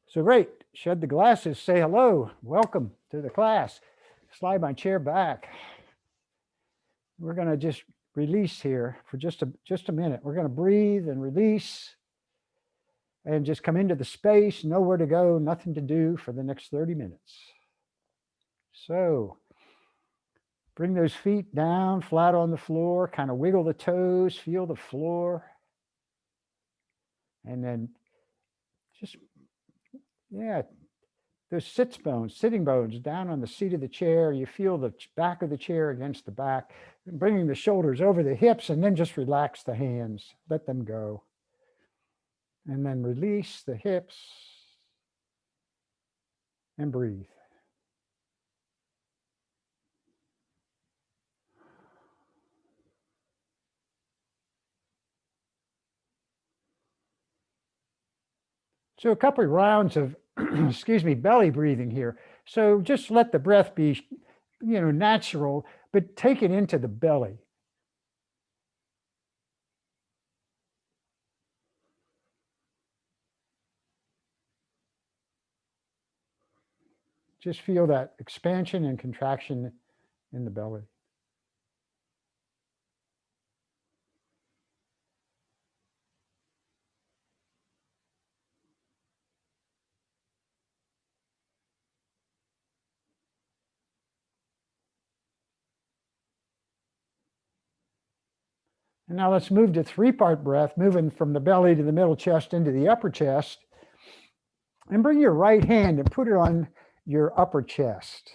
So great. Shed the glasses, say hello. Welcome to the class. Slide my chair back. We're going to just release here for just a minute. We're going to breathe and release and just come into the space, nowhere to go, nothing to do for the next 30 minutes. So bring those feet down flat on the floor, kind of wiggle the toes, feel the floor. And then just, yeah, those sitting bones down on the seat of the chair. You feel the back of the chair against the back, bringing the shoulders over the hips, and then just relax the hands, let them go. And then release the hips and breathe. So a couple of rounds of, excuse me, belly breathing here. So just let the breath be, natural, but take it into the belly. Just feel that expansion and contraction in the belly. And now let's move to three-part breath, moving from the belly to the middle chest into the upper chest. And bring your right hand and put it on your upper chest.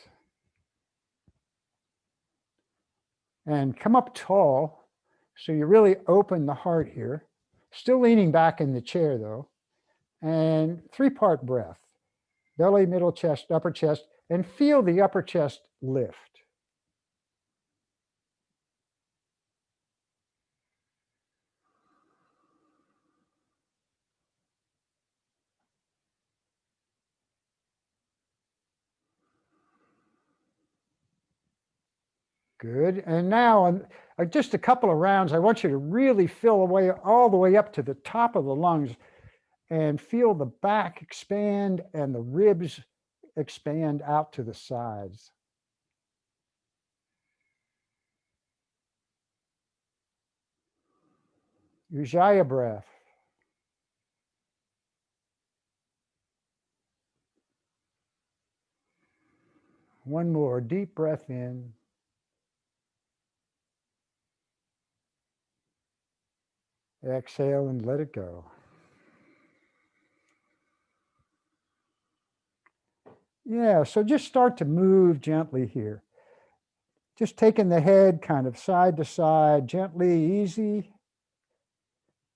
And come up tall, so you really open the heart here. Still leaning back in the chair though. And three-part breath, belly, middle chest, upper chest, and feel the upper chest lift. Good. And now on just a couple of rounds, I want you to really fill away all the way up to the top of the lungs and feel the back expand and the ribs expand out to the sides. Ujjayi breath. One more deep breath in. Exhale and let it go. Yeah, so just start to move gently here. Just taking the head kind of side to side, gently, easy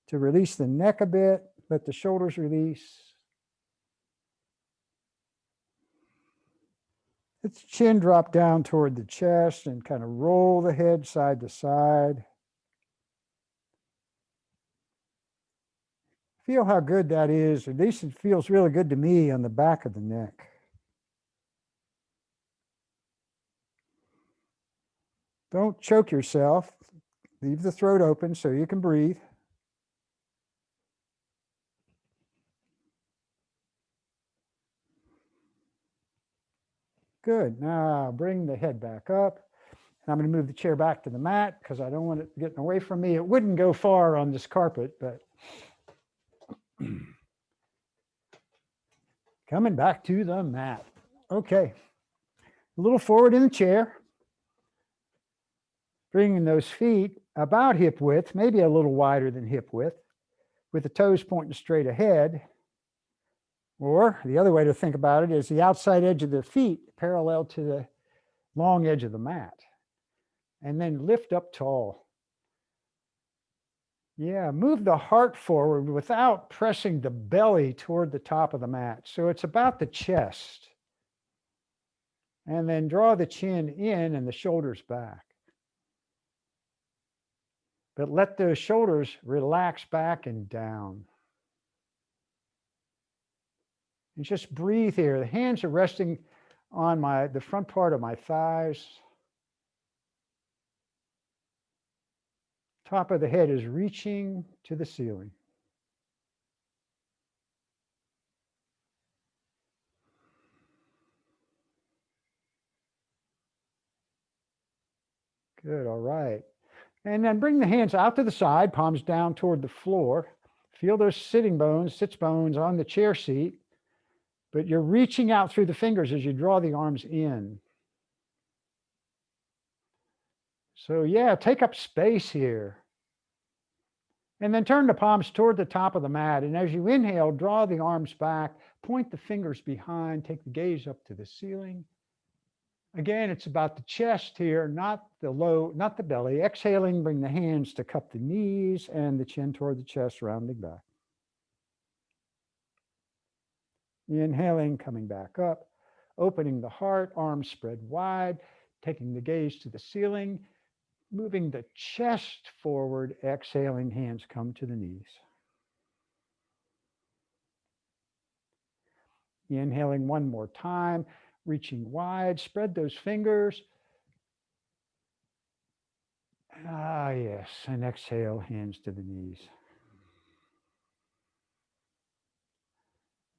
to release the neck a bit, let the shoulders release. Let the chin drop down toward the chest and kind of roll the head side to side. Feel how good that is. At least it feels really good to me on the back of the neck. Don't choke yourself. Leave the throat open so you can breathe. Good. Now bring the head back up. And I'm going to move the chair back to the mat because I don't want it getting away from me. It wouldn't go far on this carpet, but coming back to the mat. Okay. A little forward in the chair. Bringing those feet about hip width, maybe a little wider than hip width, with the toes pointing straight ahead. Or the other way to think about it is the outside edge of the feet parallel to the long edge of the mat. And then lift up tall. Yeah, move the heart forward without pressing the belly toward the top of the mat. So it's about the chest. And then draw the chin in and the shoulders back. But let those shoulders relax back and down. And just breathe here. The hands are resting on the front part of my thighs. Top of the head is reaching to the ceiling. Good, all right. And then bring the hands out to the side, palms down toward the floor. Feel those sits bones on the chair seat, but you're reaching out through the fingers as you draw the arms in. So yeah, take up space here. And then turn the palms toward the top of the mat. And as you inhale, draw the arms back, point the fingers behind, take the gaze up to the ceiling. Again, it's about the chest here, not the belly. Exhaling, bring the hands to cup the knees and the chin toward the chest, rounding back. Inhaling, coming back up, opening the heart, arms spread wide, taking the gaze to the ceiling, moving the chest forward, exhaling, hands come to the knees. Inhaling one more time, reaching wide, spread those fingers. Ah, yes, and exhale, hands to the knees.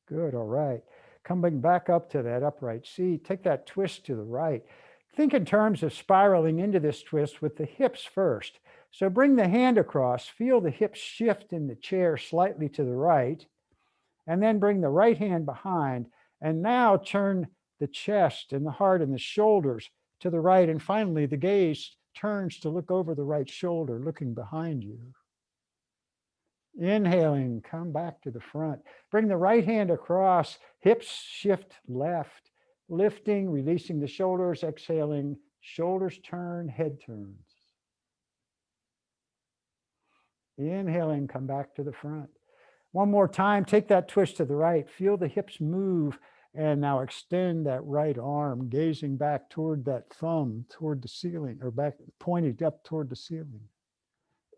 Good, all right. Coming back up to that upright seat, take that twist to the right. Think in terms of spiraling into this twist with the hips first. So bring the hand across, feel the hips shift in the chair slightly to the right, and then bring the right hand behind, and now turn the chest and the heart and the shoulders to the right, and finally the gaze turns to look over the right shoulder, looking behind you. Inhaling, come back to the front. Bring the right hand across, hips shift left, lifting, releasing the shoulders, exhaling, shoulders turn, head turns. Inhaling, come back to the front. One more time, take that twist to the right, feel the hips move, and now extend that right arm, gazing back toward that thumb, toward the ceiling, or back, pointing up toward the ceiling.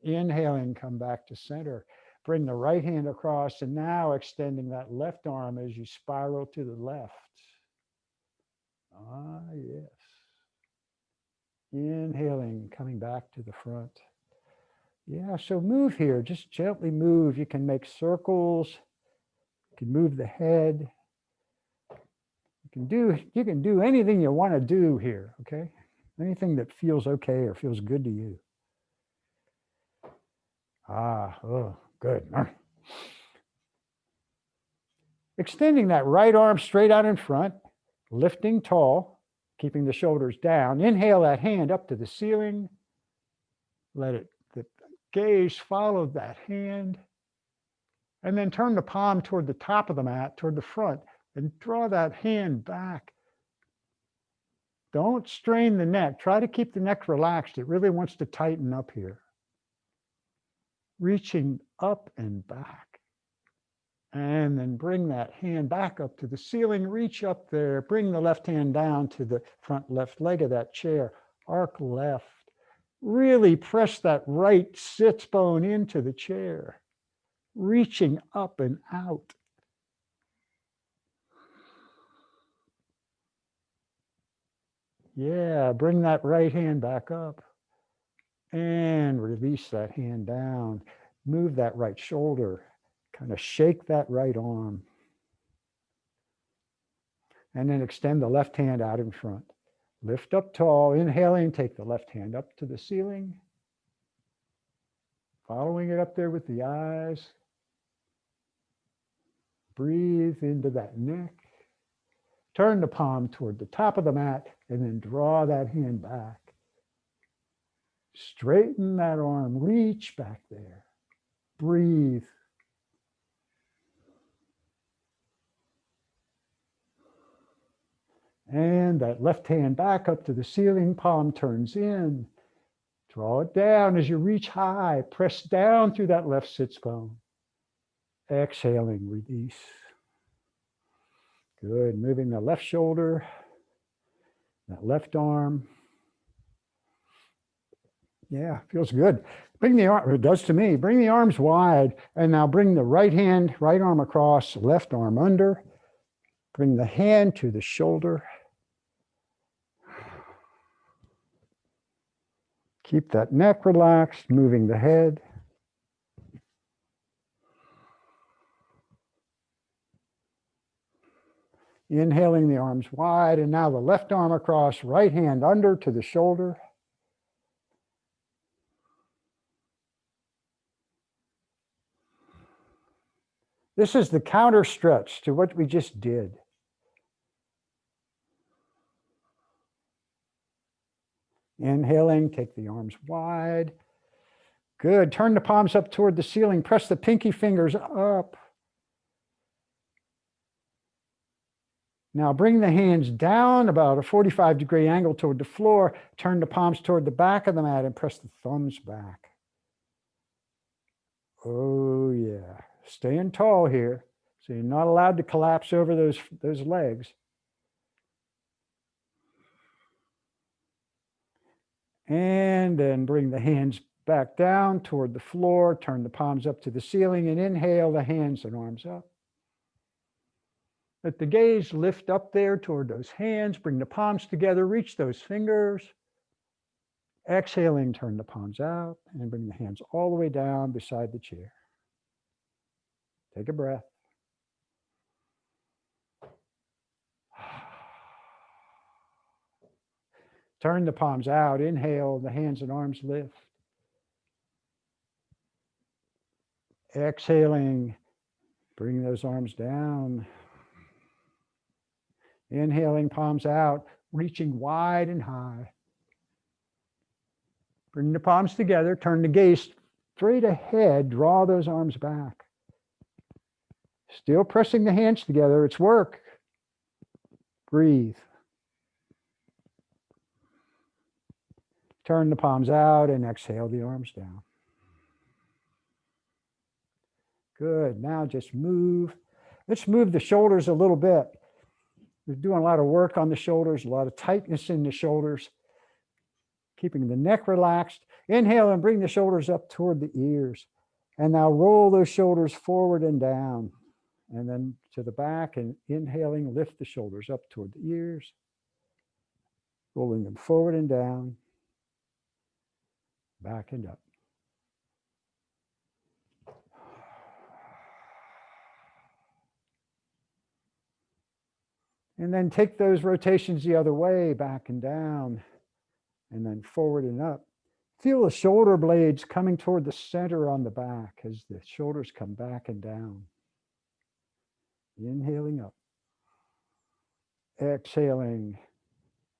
Inhaling, come back to center. Bring the right hand across, and now extending that left arm as you spiral to the left. Ah, yes. Inhaling, coming back to the front. Yeah, so move here, just gently move. You can make circles. You can move the head. You can do anything you want to do here, okay? Anything that feels okay or feels good to you. Ah, oh, good. Extending that right arm straight out in front, lifting tall, keeping the shoulders down. Inhale that hand up to the ceiling. The gaze follow that hand. And then turn the palm toward the top of the mat, toward the front, and draw that hand back. Don't strain the neck. Try to keep the neck relaxed. It really wants to tighten up here. Reaching up and back. And then bring that hand back up to the ceiling. Reach up there. Bring the left hand down to the front left leg of that chair. Arc left. Really press that right sits bone into the chair. Reaching up and out. Yeah, bring that right hand back up. And release that hand down. Move that right shoulder. Kind of shake that right arm. And then extend the left hand out in front. Lift up tall, inhaling, take the left hand up to the ceiling. Following it up there with the eyes. Breathe into that neck. Turn the palm toward the top of the mat and then draw that hand back. Straighten that arm, reach back there. Breathe. And that left hand back up to the ceiling, palm turns in. Draw it down as you reach high. Press down through that left sits bone. Exhaling, release. Good, moving the left shoulder, that left arm. Yeah, feels good. Bring the arm, it does to me. Bring the arms wide, and now bring the right arm across, left arm under. Bring the hand to the shoulder. Keep that neck relaxed, moving the head. Inhaling the arms wide, and now the left arm across, right hand under to the shoulder. This is the counter stretch to what we just did. Inhaling, take the arms wide. Good. Turn the palms up toward the ceiling. Press the pinky fingers up. Now bring the hands down about a 45-degree angle toward the floor. Turn the palms toward the back of the mat and press the thumbs back. Oh yeah. Staying tall here. So you're not allowed to collapse over those legs. And then bring the hands back down toward the floor. Turn the palms up to the ceiling and inhale the hands and arms up. Let the gaze lift up there toward those hands. Bring the palms together. Reach those fingers. Exhaling, turn the palms out and bring the hands all the way down beside the chair. Take a breath. Turn the palms out. Inhale, the hands and arms lift. Exhaling, bring those arms down. Inhaling, palms out, reaching wide and high. Bring the palms together, turn the gaze straight ahead, draw those arms back. Still pressing the hands together, it's work. Breathe. Turn the palms out and exhale the arms down. Good, now just move. Let's move the shoulders a little bit. We're doing a lot of work on the shoulders, a lot of tightness in the shoulders. Keeping the neck relaxed. Inhale and bring the shoulders up toward the ears. And now roll those shoulders forward and down. And then to the back, and inhaling, lift the shoulders up toward the ears. Rolling them forward and down. Back and up. And then take those rotations the other way, back and down, and then forward and up. Feel the shoulder blades coming toward the center on the back as the shoulders come back and down. Inhaling up. Exhaling.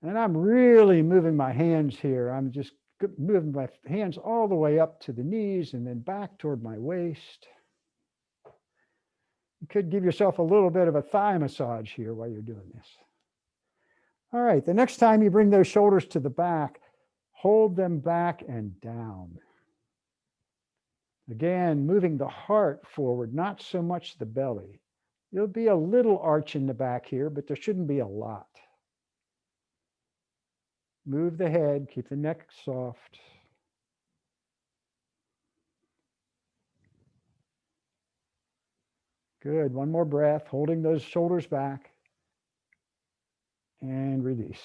And I'm really moving my hands here. I'm just moving my hands all the way up to the knees and then back toward my waist. You could give yourself a little bit of a thigh massage here while you're doing this. All right, the next time you bring those shoulders to the back, hold them back and down. Again, moving the heart forward, not so much the belly. There'll be a little arch in the back here, but there shouldn't be a lot. Move the head, keep the neck soft. Good, one more breath, holding those shoulders back. And release.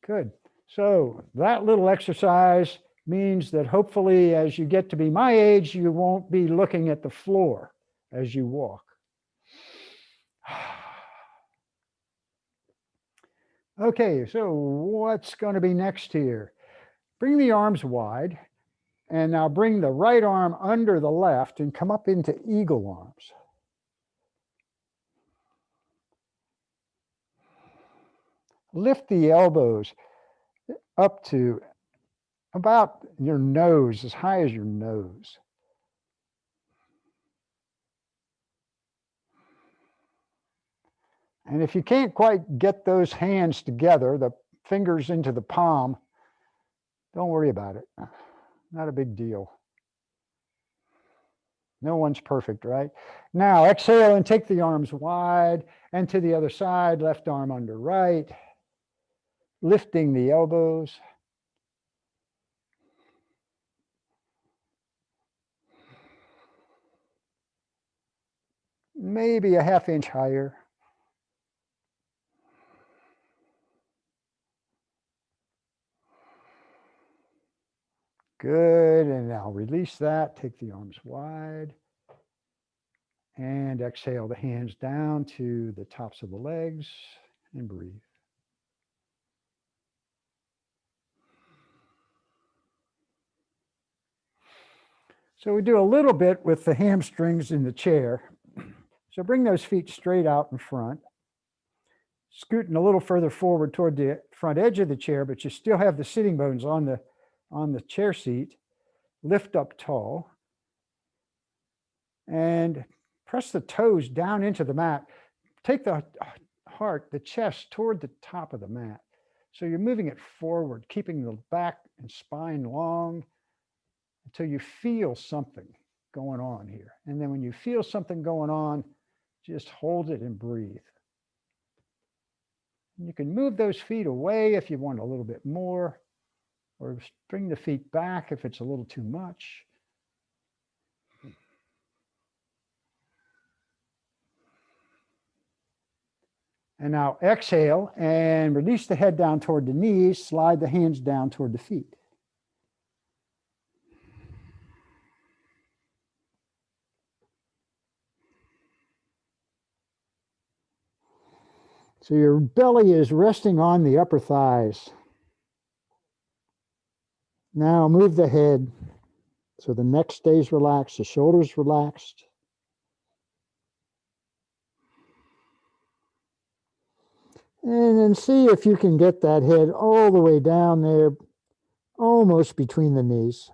Good. So that little exercise means that hopefully as you get to be my age, you won't be looking at the floor as you walk. Okay, so what's going to be next here? Bring the arms wide, and now bring the right arm under the left and come up into eagle arms. Lift the elbows up to about your nose, as high as your nose. And if you can't quite get those hands together, the fingers into the palm, don't worry about it. Not a big deal. No one's perfect, right? Now exhale and take the arms wide and to the other side, left arm under right, lifting the elbows. Maybe a ½ inch higher. Good, and now release that, take the arms wide. And exhale the hands down to the tops of the legs and breathe. So we do a little bit with the hamstrings in the chair. So bring those feet straight out in front, scooting a little further forward toward the front edge of the chair, but you still have the sitting bones on the chair seat. Lift up tall and press the toes down into the mat. Take the heart, the chest toward the top of the mat. So you're moving it forward, keeping the back and spine long until you feel something going on here. And then when you feel something going on, just hold it and breathe. You can move those feet away if you want a little bit more, or bring the feet back if it's a little too much. And now exhale and release the head down toward the knees, slide the hands down toward the feet. So your belly is resting on the upper thighs. Now move the head so the neck stays relaxed, the shoulders relaxed. And then see if you can get that head all the way down there, almost between the knees.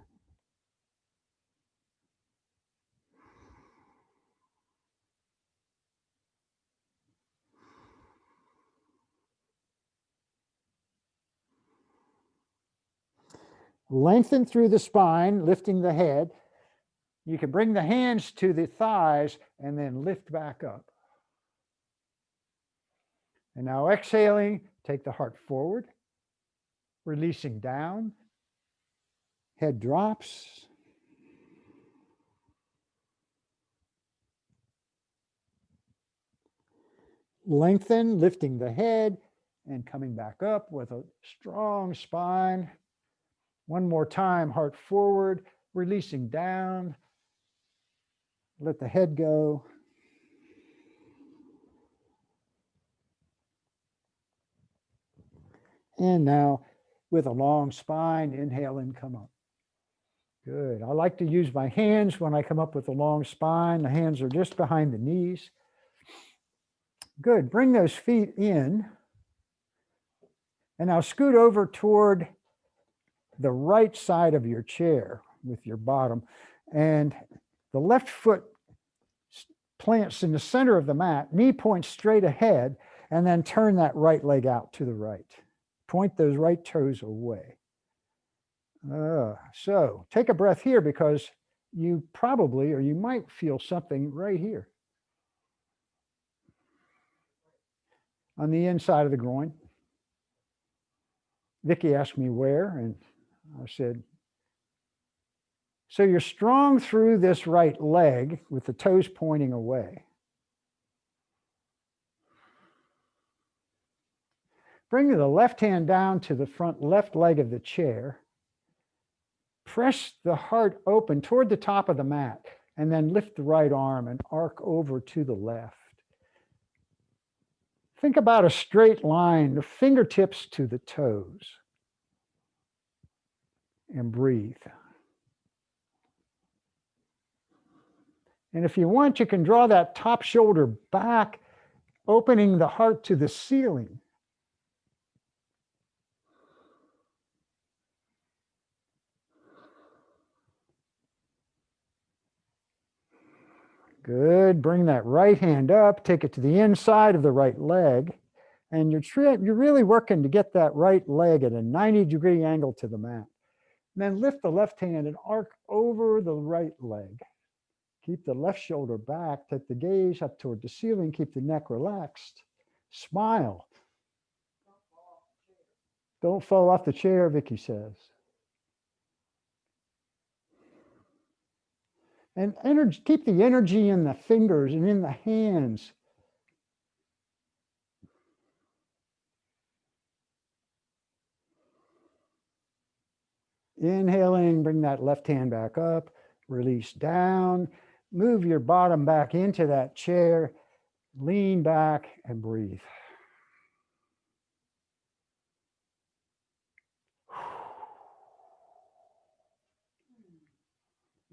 Lengthen through the spine, lifting the head. You can bring the hands to the thighs and then lift back up. And now exhaling, take the heart forward, releasing down. Head drops. Lengthen, lifting the head and coming back up with a strong spine. One more time, heart forward, releasing down. Let the head go. And now with a long spine, inhale and come up. Good. I like to use my hands when I come up with a long spine. The hands are just behind the knees. Good. Bring those feet in. And now scoot over toward the right side of your chair with your bottom. And the left foot plants in the center of the mat, knee points straight ahead, and then turn that right leg out to the right. Point those right toes away. So take a breath here because you probably, or you might feel something right here on the inside of the groin. Vicki asked me where, and I said, so you're strong through this right leg with the toes pointing away. Bring the left hand down to the front left leg of the chair. Press the heart open toward the top of the mat, and then lift the right arm and arc over to the left. Think about a straight line, the fingertips to the toes, and breathe. And if you want, you can draw that top shoulder back, opening the heart to the ceiling. Good. Bring that right hand up, take it to the inside of the right leg. And you're really working to get that right leg at a 90-degree angle to the mat. And then lift the left hand and arc over the right leg. Keep the left shoulder back, take the gaze up toward the ceiling, keep the neck relaxed. Smile. Don't fall off the chair, Vicki says. And energy, keep the energy in the fingers and in the hands. Inhaling, bring that left hand back up, release down, move your bottom back into that chair, lean back and breathe.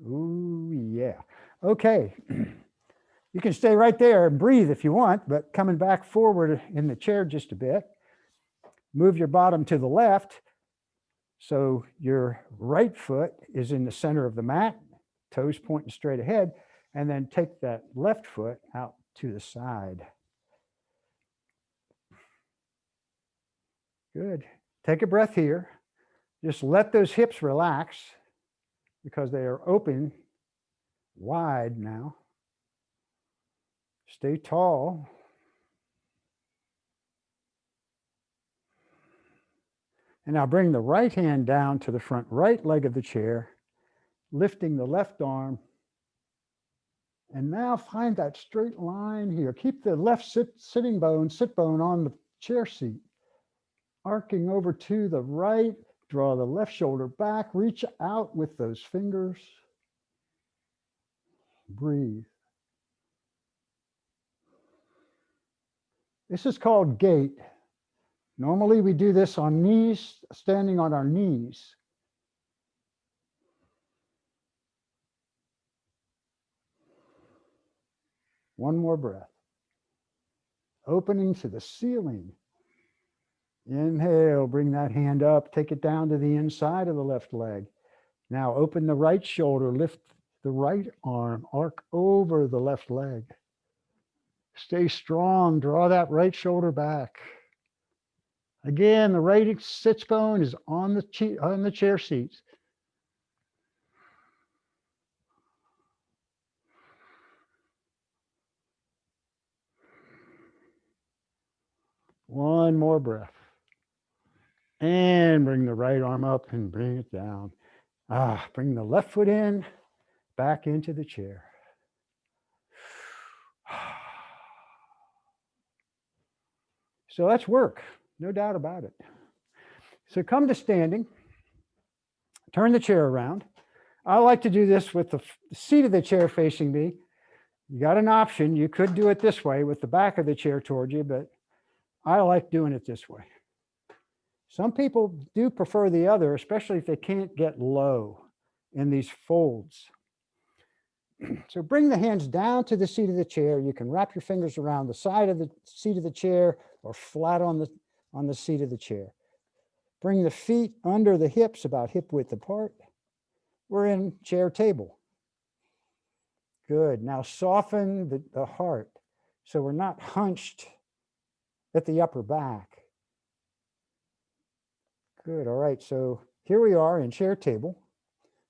Ooh, yeah. Okay. You can stay right there and breathe if you want, but coming back forward in the chair just a bit. Move your bottom to the left. So your right foot is in the center of the mat, toes pointing straight ahead, and then take that left foot out to the side. Good. Take a breath here. Just let those hips relax because they are open wide now. Stay tall. And now bring the right hand down to the front right leg of the chair, lifting the left arm. And now find that straight line here. Keep the left sit bone on the chair seat. Arcing over to the right, draw the left shoulder back, reach out with those fingers. Breathe. This is called gait. Normally we do this on knees, standing on our knees. One more breath. Opening to the ceiling. Inhale, bring that hand up, take it down to the inside of the left leg. Now open the right shoulder, lift the right arm, arc over the left leg. Stay strong, draw that right shoulder back. Again, the right sits bone is on the chair seat. One more breath. And bring the right arm up and bring it down. Bring the left foot in, back into the chair. So that's work, no doubt about it. So come to standing, turn the chair around. I like to do this with the seat of the chair facing me. You got an option. You could do it this way with the back of the chair toward you, but I like doing it this way. Some people do prefer the other, especially if they can't get low in these folds. So bring the hands down to the seat of the chair. You can wrap your fingers around the side of the seat of the chair or flat on the seat of the chair. Bring the feet under the hips, about hip width apart. We're in chair table. Good. Now soften the heart so we're not hunched at the upper back. Good. All right. So here we are in chair table.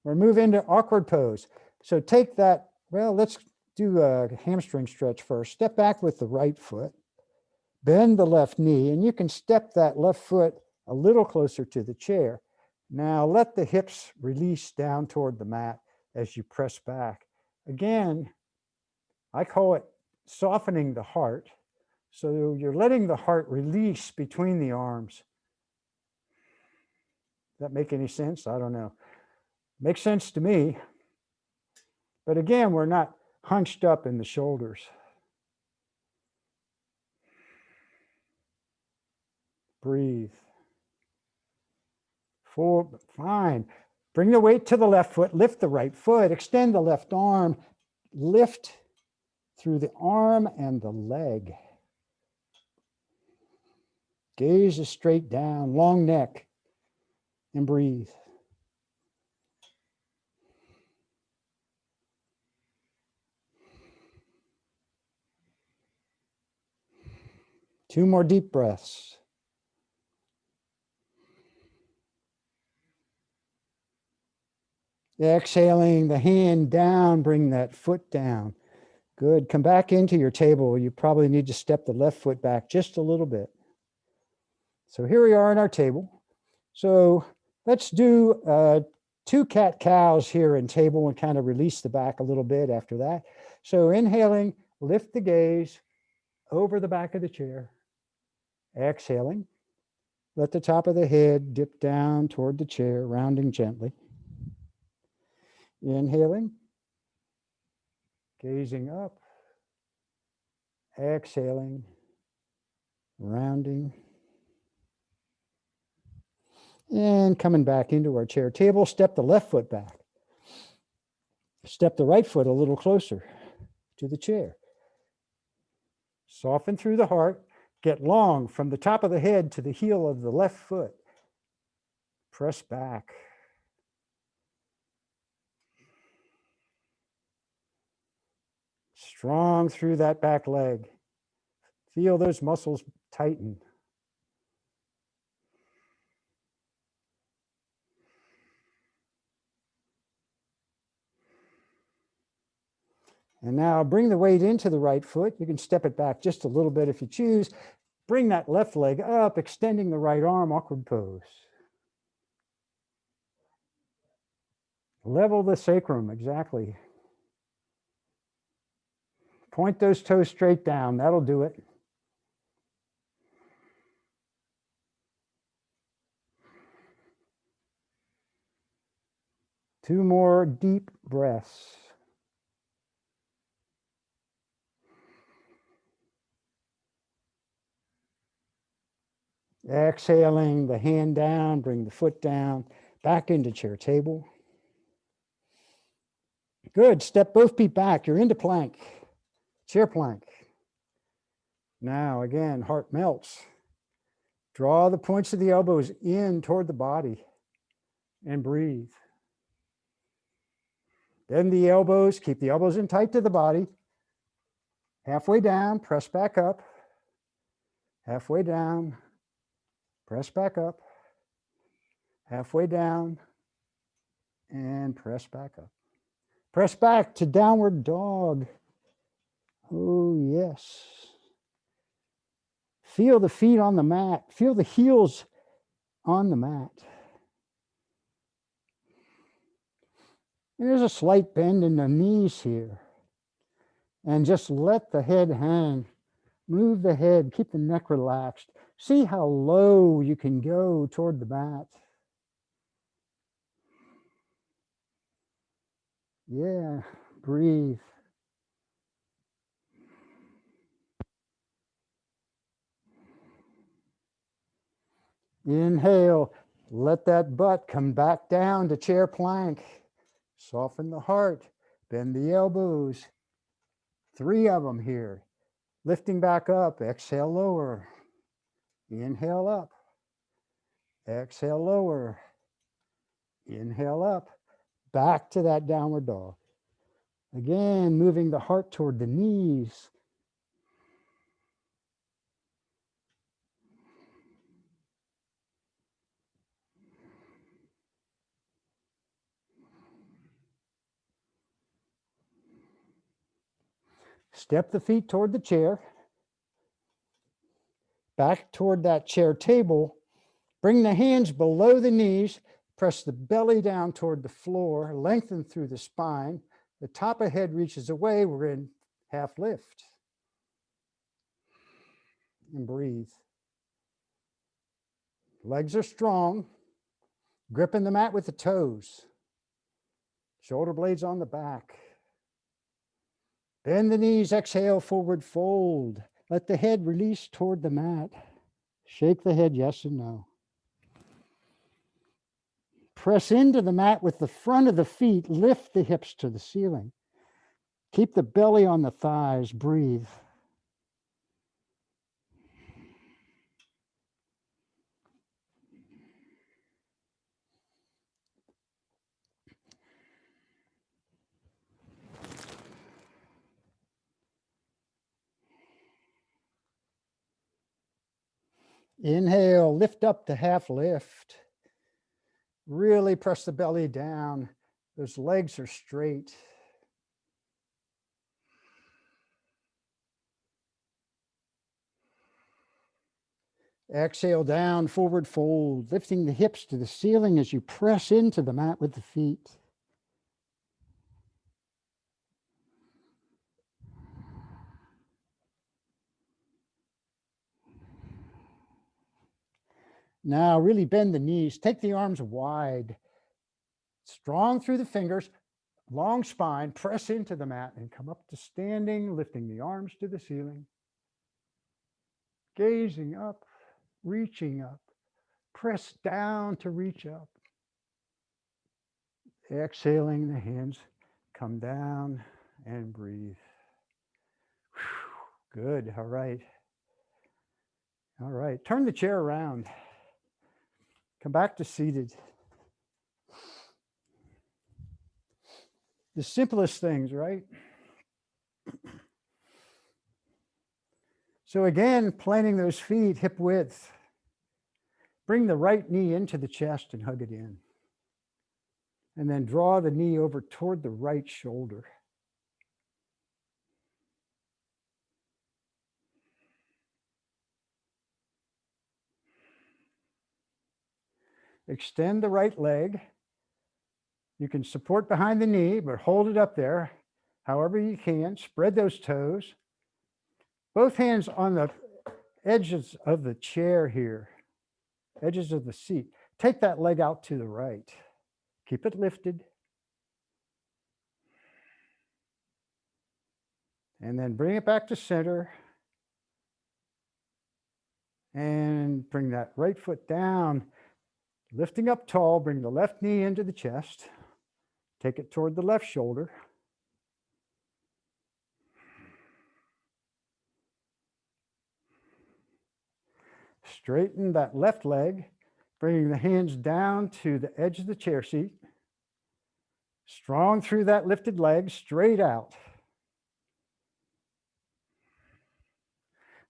We'll move into awkward pose. So take that, well, let's do a hamstring stretch first. Step back with the right foot, bend the left knee, and you can step that left foot a little closer to the chair. Now let the hips release down toward the mat as you press back. Again, I call it softening the heart. So you're letting the heart release between the arms. Does that make any sense? I don't know. Makes sense to me. But again, we're not hunched up in the shoulders. Breathe. Forward, fine. Bring the weight to the left foot, lift the right foot, extend the left arm, lift through the arm and the leg. Gaze is straight down, long neck, and breathe. Two more deep breaths. Exhaling the hand down, bring that foot down. Good. Come back into your table. You probably need to step the left foot back just a little bit. So here we are in our table. So let's do 2 cat-cows here in table and kind of release the back a little bit after that. So inhaling, lift the gaze over the back of the chair. Exhaling, let the top of the head dip down toward the chair, rounding gently. Inhaling, gazing up. Exhaling, rounding. And coming back into our chair table, step the left foot back. Step the right foot a little closer to the chair. Soften through the heart. Get long from the top of the head to the heel of the left foot. Press back. Strong through that back leg. Feel those muscles tighten. And now bring the weight into the right foot. You can step it back just a little bit if you choose. Bring that left leg up, extending the right arm, awkward pose. Level the sacrum, exactly. Point those toes straight down, that'll do it. Two more deep breaths. Exhaling the hand down, bring the foot down, back into chair table. Good, step both feet back, you're into plank, chair plank. Now again, heart melts. Draw the points of the elbows in toward the body and breathe. Bend the elbows, keep the elbows in tight to the body. Halfway down, press back up. Halfway down, press back up. Halfway down, and press back up. Press back to downward dog. Oh, yes. Feel the feet on the mat. Feel the heels on the mat. And there's a slight bend in the knees here. And just let the head hang. Move the head, keep the neck relaxed. See how low you can go toward the mat. Yeah, breathe. Inhale, let that butt come back down to chair plank. Soften the heart, bend the elbows. 3 of them here. Lifting back up, exhale lower. Inhale up. Exhale lower. Inhale up. Back to that downward dog. Again, moving the heart toward the knees. Step the feet toward the chair. Back toward that chair table. Bring the hands below the knees. Press the belly down toward the floor. Lengthen through the spine. The top of head reaches away. We're in half lift. And breathe. Legs are strong. Gripping the mat with the toes. Shoulder blades on the back. Bend the knees, exhale, forward fold. Let the head release toward the mat. Shake the head yes and no. Press into the mat with the front of the feet. Lift the hips to the ceiling. Keep the belly on the thighs. Breathe. Inhale, lift up to half lift. Really press the belly down. Those legs are straight. Exhale down, forward fold, lifting the hips to the ceiling as you press into the mat with the feet. Now really bend the knees, take the arms wide, strong through the fingers, long spine, press into the mat and come up to standing, lifting the arms to the ceiling. Gazing up, reaching up, press down to reach up. Exhaling the hands Come down and breathe. Good. All right. All right. Turn the chair around. Come back to seated. The simplest things, right? So again, planting those feet hip width. Bring the right knee into the chest and hug it in. And then draw the knee over toward the right shoulder. Extend the right leg. You can support behind the knee, but hold it up there however you can. Spread those toes. Both hands on the edges of the chair here, edges of the seat. Take that leg out to the right. Keep it lifted. And then bring it back to center. And bring that right foot down. Lifting up tall, bring the left knee into the chest. Take it toward the left shoulder. Straighten that left leg, bringing the hands down to the edge of the chair seat. Strong through that lifted leg, straight out.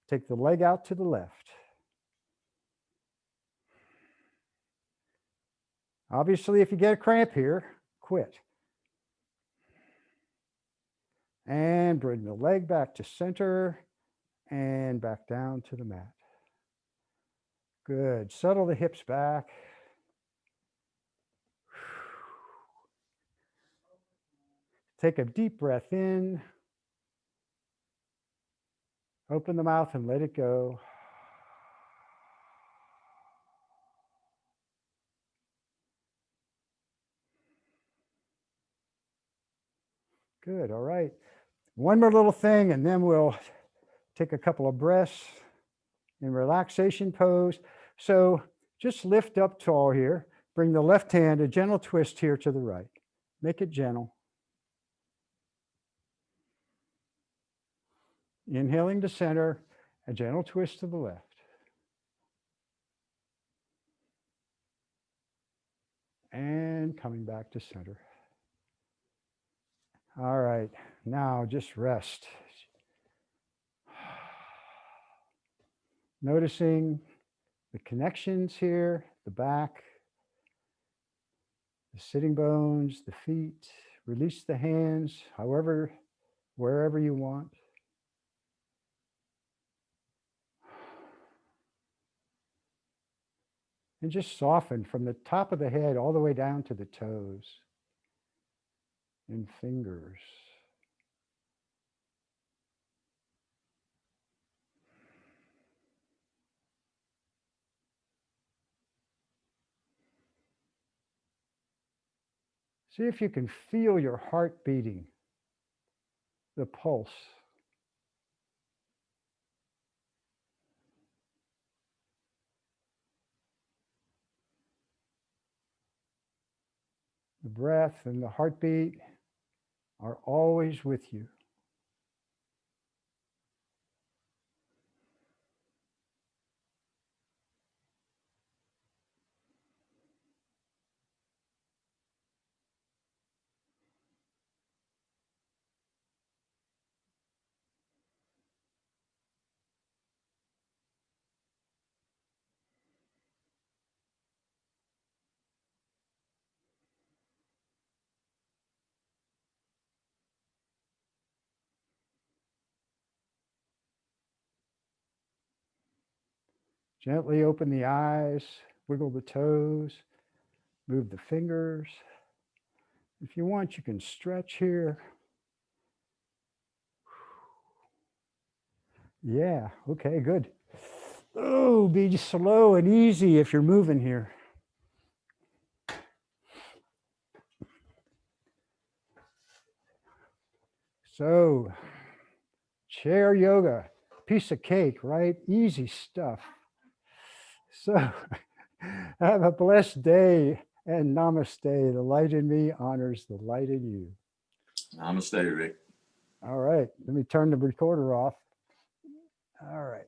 Take the leg out to the left. Obviously, if you get a cramp here, quit. And bring the leg back to center and back down to the mat. Good. Settle the hips back. Take a deep breath in. Open the mouth and let it go. Good. All right. One more little thing, and then we'll take a couple of breaths in relaxation pose. So just lift up tall here. Bring the left hand, a gentle twist here to the right. Make it gentle. Inhaling to center, a gentle twist to the left. And coming back to center. All right, now just rest. Noticing the connections here, the back, the sitting bones, the feet. Release the hands, however, wherever you want. And just soften from the top of the head all the way down to the toes and fingers. See if you can feel your heart beating, the pulse. The breath and the heartbeat are always with you. Gently open the eyes, wiggle the toes, move the fingers. If you want, you can stretch here. Yeah, okay, good. Oh, be slow and easy if you're moving here. So, chair yoga, piece of cake, right? Easy stuff. So, have a blessed day and namaste. The light in me honors the light in you. I'm gonna stay, Rick. All right, let me turn the recorder off. All right.